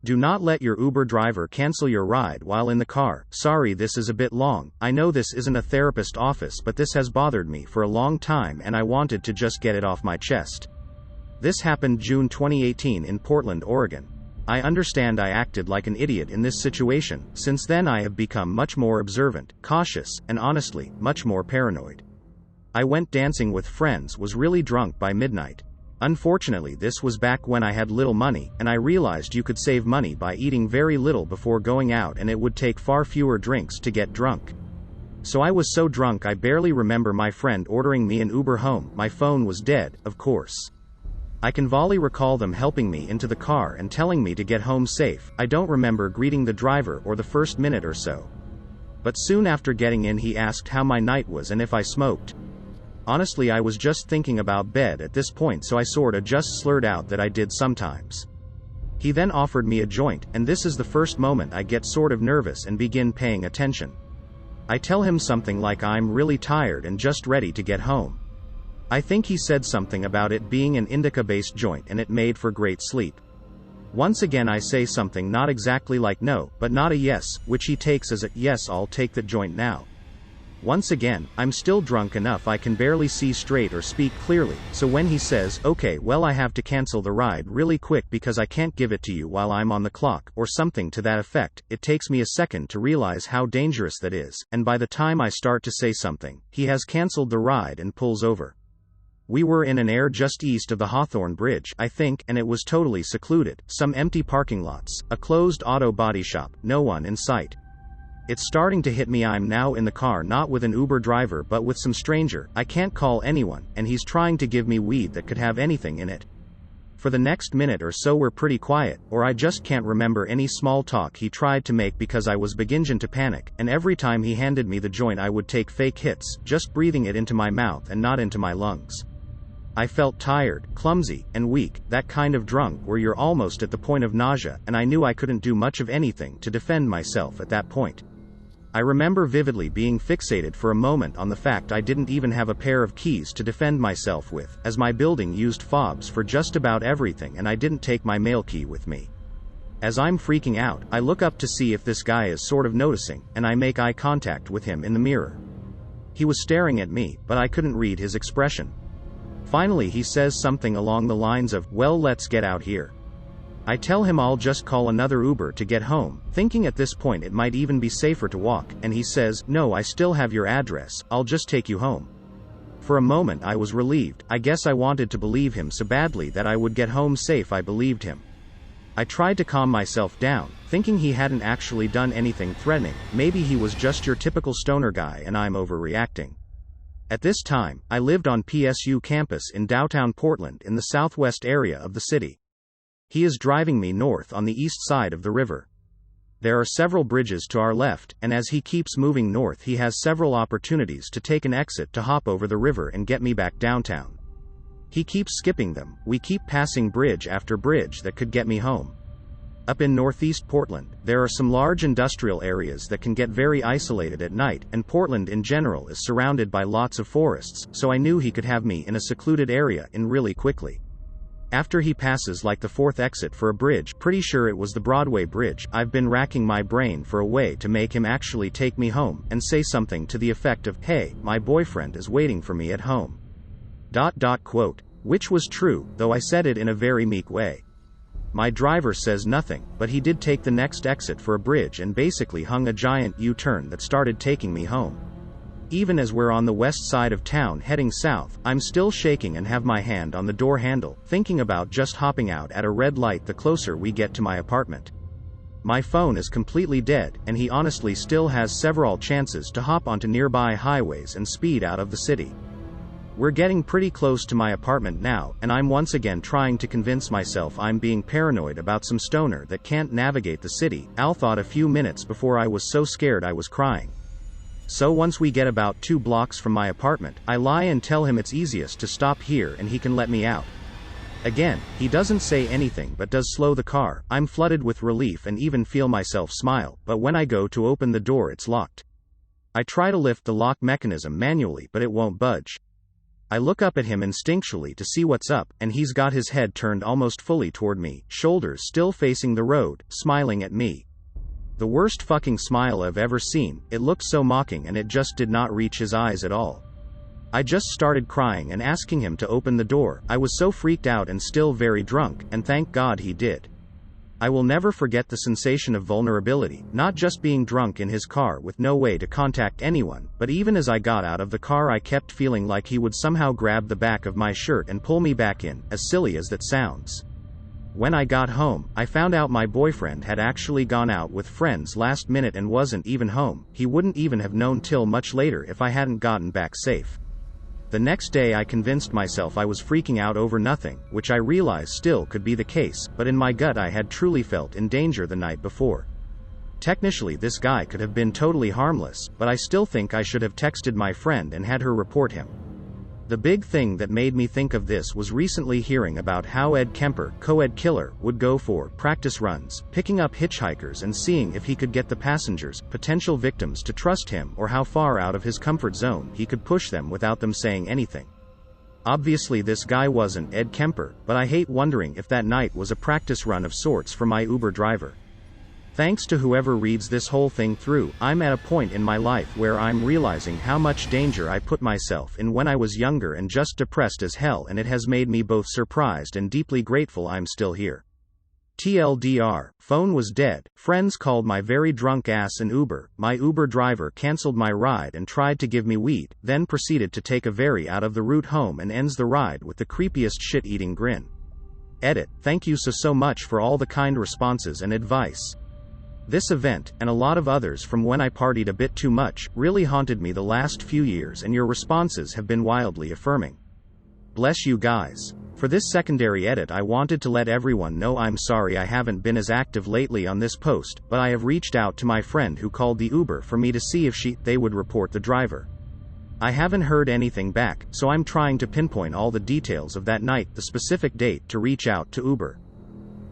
Do not let your Uber driver cancel your ride while in the car. Sorry, this is a bit long. I know this isn't a therapist office, but this has bothered me for a long time and I wanted to just get it off my chest. This happened June 2018 in Portland, Oregon. I understand I acted like an idiot in this situation. Since then I have become much more observant, cautious, and honestly, much more paranoid. I went dancing with friends, was really drunk by midnight. Unfortunately, this was back when I had little money, and I realized you could save money by eating very little before going out and it would take far fewer drinks to get drunk. So I was so drunk I barely remember my friend ordering me an Uber home. My phone was dead, of course. I can vaguely recall them helping me into the car and telling me to get home safe. I don't remember greeting the driver or the first minute or so. But soon after getting in he asked how my night was and if I smoked. Honestly, I was just thinking about bed at this point, so I sorta just slurred out that I did sometimes. He then offered me a joint, and this is the first moment I get sort of nervous and begin paying attention. I tell him something like I'm really tired and just ready to get home. I think he said something about it being an indica-based joint and it made for great sleep. Once again I say something not exactly like no, but not a yes, which he takes as a yes, I'll take that joint now. Once again, I'm still drunk enough I can barely see straight or speak clearly, so when he says, okay, well I have to cancel the ride really quick because I can't give it to you while I'm on the clock, or something to that effect, it takes me a second to realize how dangerous that is, and by the time I start to say something, he has canceled the ride and pulls over. We were in an area just east of the Hawthorne Bridge, I think, and it was totally secluded, some empty parking lots, a closed auto body shop, no one in sight. It's starting to hit me, I'm now in the car not with an Uber driver but with some stranger, I can't call anyone, and he's trying to give me weed that could have anything in it. For the next minute or so we're pretty quiet, or I just can't remember any small talk he tried to make because I was beginning to panic, and every time he handed me the joint I would take fake hits, just breathing it into my mouth and not into my lungs. I felt tired, clumsy, and weak, that kind of drunk where you're almost at the point of nausea, and I knew I couldn't do much of anything to defend myself at that point. I remember vividly being fixated for a moment on the fact I didn't even have a pair of keys to defend myself with, as my building used fobs for just about everything and I didn't take my mail key with me. As I'm freaking out, I look up to see if this guy is sort of noticing, and I make eye contact with him in the mirror. He was staring at me, but I couldn't read his expression. Finally he says something along the lines of, well, let's get out here. I tell him I'll just call another Uber to get home, thinking at this point it might even be safer to walk, and he says, no, I still have your address, I'll just take you home. For a moment I was relieved. I guess I wanted to believe him so badly that I would get home safe. I believed him. I tried to calm myself down, thinking he hadn't actually done anything threatening, maybe he was just your typical stoner guy and I'm overreacting. At this time, I lived on PSU campus in downtown Portland in the southwest area of the city. He is driving me north on the east side of the river. There are several bridges to our left, and as he keeps moving north he has several opportunities to take an exit to hop over the river and get me back downtown. He keeps skipping them, we keep passing bridge after bridge that could get me home. Up in northeast Portland, there are some large industrial areas that can get very isolated at night, and Portland in general is surrounded by lots of forests, so I knew he could have me in a secluded area in really quickly. After he passes like the fourth exit for a bridge, pretty sure it was the Broadway Bridge, I've been racking my brain for a way to make him actually take me home, and say something to the effect of, hey, my boyfriend is waiting for me at home. Quote. Which was true, though I said it in a very meek way. My driver says nothing, but he did take the next exit for a bridge and basically hung a giant U-turn that started taking me home. Even as we're on the west side of town heading south, I'm still shaking and have my hand on the door handle, thinking about just hopping out at a red light the closer we get to my apartment. My phone is completely dead, and he honestly still has several chances to hop onto nearby highways and speed out of the city. We're getting pretty close to my apartment now, and I'm once again trying to convince myself I'm being paranoid about some stoner that can't navigate the city. I thought a few minutes before I was so scared I was crying. So once we get about 2 blocks from my apartment, I lie and tell him it's easiest to stop here and he can let me out. Again, he doesn't say anything but does slow the car. I'm flooded with relief and even feel myself smile, but when I go to open the door it's locked. I try to lift the lock mechanism manually but it won't budge. I look up at him instinctually to see what's up, and he's got his head turned almost fully toward me, shoulders still facing the road, smiling at me. The worst fucking smile I've ever seen. It looked so mocking and it just did not reach his eyes at all. I just started crying and asking him to open the door. I was so freaked out and still very drunk, and thank God he did. I will never forget the sensation of vulnerability, not just being drunk in his car with no way to contact anyone, but even as I got out of the car I kept feeling like he would somehow grab the back of my shirt and pull me back in, as silly as that sounds. When I got home, I found out my boyfriend had actually gone out with friends last minute and wasn't even home. He wouldn't even have known till much later if I hadn't gotten back safe. The next day I convinced myself I was freaking out over nothing, which I realized still could be the case, but in my gut I had truly felt in danger the night before. Technically this guy could have been totally harmless, but I still think I should have texted my friend and had her report him. The big thing that made me think of this was recently hearing about how Ed Kemper, co-ed killer, would go for practice runs, picking up hitchhikers and seeing if he could get the passengers, potential victims, to trust him, or how far out of his comfort zone he could push them without them saying anything. Obviously this guy wasn't Ed Kemper, but I hate wondering if that night was a practice run of sorts for my Uber driver. Thanks to whoever reads this whole thing through, I'm at a point in my life where I'm realizing how much danger I put myself in when I was younger and just depressed as hell, and it has made me both surprised and deeply grateful I'm still here. TLDR, phone was dead, friends called my very drunk ass an Uber, my Uber driver cancelled my ride and tried to give me weed, then proceeded to take a very out of the route home and ends the ride with the creepiest shit-eating grin. Edit, thank you so much for all the kind responses and advice. This event, and a lot of others from when I partied a bit too much, really haunted me the last few years, and your responses have been wildly affirming. Bless you guys. For this secondary edit I wanted to let everyone know I'm sorry I haven't been as active lately on this post, but I have reached out to my friend who called the Uber for me to see if they would report the driver. I haven't heard anything back, so I'm trying to pinpoint all the details of that night, the specific date, to reach out to Uber.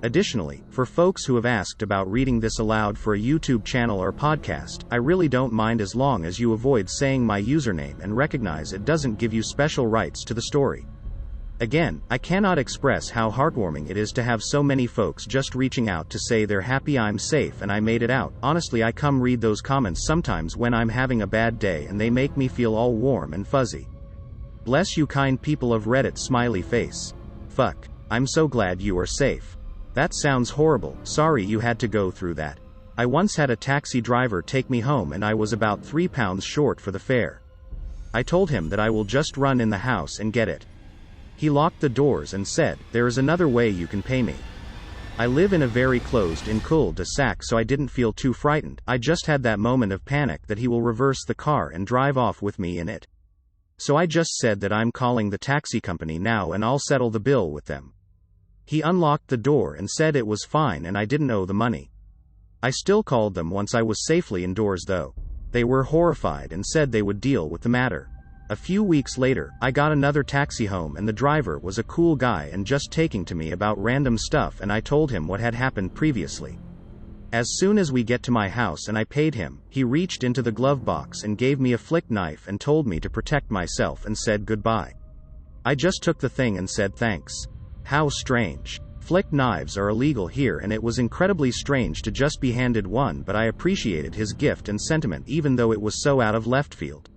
Additionally, for folks who have asked about reading this aloud for a YouTube channel or podcast, I really don't mind as long as you avoid saying my username and recognize it doesn't give you special rights to the story. Again, I cannot express how heartwarming it is to have so many folks just reaching out to say they're happy I'm safe and I made it out. Honestly, I come read those comments sometimes when I'm having a bad day and they make me feel all warm and fuzzy. Bless you kind people of Reddit, smiley face. Fuck. I'm so glad you are safe. That sounds horrible, sorry you had to go through that. I once had a taxi driver take me home and I was about £3 short for the fare. I told him that I will just run in the house and get it. He locked the doors and said, there is another way you can pay me. I live in a very closed-in cul-de-sac, so I didn't feel too frightened. I just had that moment of panic that he will reverse the car and drive off with me in it. So I just said that I'm calling the taxi company now and I'll settle the bill with them. He unlocked the door and said it was fine and I didn't owe the money. I still called them once I was safely indoors though. They were horrified and said they would deal with the matter. A few weeks later, I got another taxi home and the driver was a cool guy and just taking to me about random stuff, and I told him what had happened previously. As soon as we get to my house and I paid him, he reached into the glove box and gave me a flick knife and told me to protect myself and said goodbye. I just took the thing and said thanks. How strange. Flick knives are illegal here and it was incredibly strange to just be handed one, but I appreciated his gift and sentiment even though it was so out of left field.